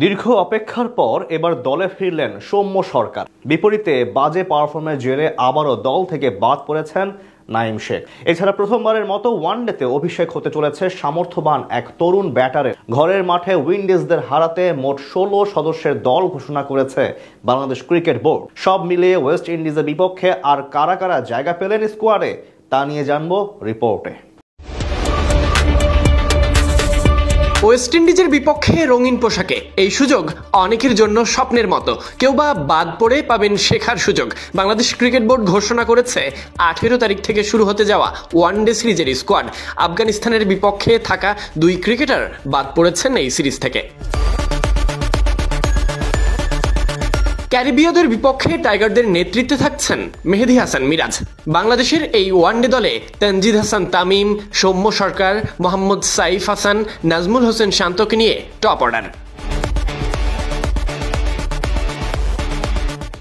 দীর্ঘ অপেক্ষার পর এবার দলে ফিরলেন সৌম্য সরকার। বিপরীতে বাজে পারফরম্যান্সের জেরে আবারও দল থেকে বাদ পড়েছেন নাঈম শেখ। এছাড়া প্রথমবারের মতো ওয়ানডেতে অভিষেক হতে চলেছে সামর্থ্যবান এক তরুণ ব্যাটারের। ঘরের মাঠে উইন্ডিজদের হারাতে মোট 16 সদস্যের দল ঘোষণা করেছে বাংলাদেশ ক্রিকেট বোর্ড। সব মিলিয়ে ওয়েস্ট ইন্ডিজের বিপক্ষে আর কারা কারা জায়গা পেলেন স্কোয়াডে তা নিয়ে জানবো রিপোর্টে। ওয়েস্ট ইন্ডিজের বিপক্ষে রঙিন পোশাকে এই সুযোগ অনেকের জন্য স্বপ্নের মতো, কেউ বা বাদ পড়ে পাবেন শেখার সুযোগ। বাংলাদেশ ক্রিকেট বোর্ড ঘোষণা করেছে 18 তারিখ থেকে শুরু হতে যাওয়া ওয়ানডে সিরিজের স্কোয়াড। আফগানিস্তানের বিপক্ষে থাকা 2 ক্রিকেটার বাদ পড়েছেন এই সিরিজ থেকে। ক্যারিবীয়দের বিপক্ষে টাইগারদের নেতৃত্বে থাকছেন মেহেদী হাসান মিরাজ। বাংলাদেশের এই ওয়ানডে দলে তানজিদ হাসান তামিম, সৌম্য সরকার, মোহাম্মদ সাইফ হাসান, নাজমুল হোসেন শান্তকে নিয়ে টপ অর্ডার।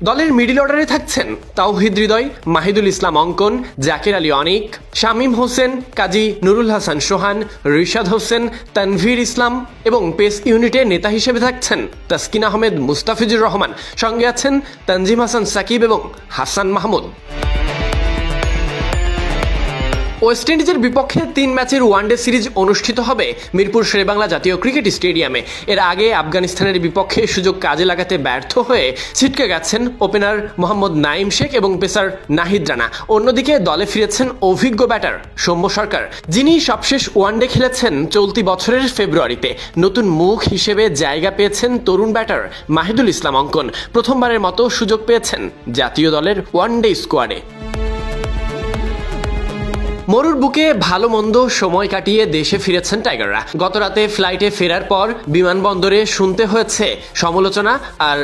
দলের মিডল অর্ডারে থাকছেন তাওহিদ হৃদয়, মাহিদুল ইসলাম অঙ্কন, জাকির আলী অনিক, শামীম হোসেন, কাজী নুরুল হাসান সোহান, রিশাদ হোসেন, তানভীর ইসলাম এবং পেস ইউনিটে নেতা হিসেবে থাকছেন তাসকিন আহমেদ, মুস্তাফিজুর রহমান। সঙ্গে আছেন তানজিম হাসান সাকিব এবং হাসান মাহমুদ। ওয়েস্ট ইন্ডিজের বিপক্ষে 3 ম্যাচের ওয়ানডে সিরিজ অনুষ্ঠিত হবে মিরপুর শেরেবাংলা জাতীয় ক্রিকেট স্টেডিয়ামে। এর আগে আফগানিস্তানের বিপক্ষে সুযোগ কাজে লাগাতে ব্যর্থ হয়ে ছিটকে গেছেন ওপেনার মোহাম্মদ নাঈম শেখ এবং পেসার নাহিদ রানা। অন্যদিকে দলে ফিরেছেন অভিজ্ঞ ব্যাটার সৌম্য সরকার, যিনি সবশেষ ওয়ানডে খেলেছেন চলতি বছরের ফেব্রুয়ারিতে। নতুন মুখ হিসেবে জায়গা পেয়েছেন তরুণ ব্যাটার মাহিদুল ইসলাম অঙ্কন। প্রথমবারের মতো সুযোগ পেয়েছেন জাতীয় দলের ওয়ানডে স্কোয়াডে। মরুর বুকে ভালো মন্দ সময় কাটিয়ে দেশে ফিরেছেন টাইগাররা। গতরাতে ফ্লাইটে ফেরার পর বিমানবন্দরে শুনতে হয়েছে সমালোচনা আর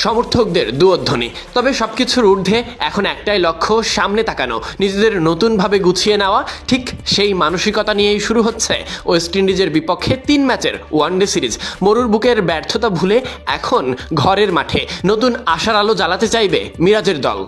সমর্থকদের দুয়ধ্বনি। তবে সবকিছুর ঊর্ধ্বে এখন একটাই লক্ষ্য, সামনে তাকানো, নিজেদের নতুনভাবে গুছিয়ে নেওয়া। ঠিক সেই মানসিকতা নিয়েই শুরু হচ্ছে ওয়েস্ট ইন্ডিজের বিপক্ষে 3 ম্যাচের ওয়ানডে সিরিজ। মরুর বুকের ব্যর্থতা ভুলে এখন ঘরের মাঠে নতুন আশার আলো জ্বালাতে চাইবে মিরাজের দল।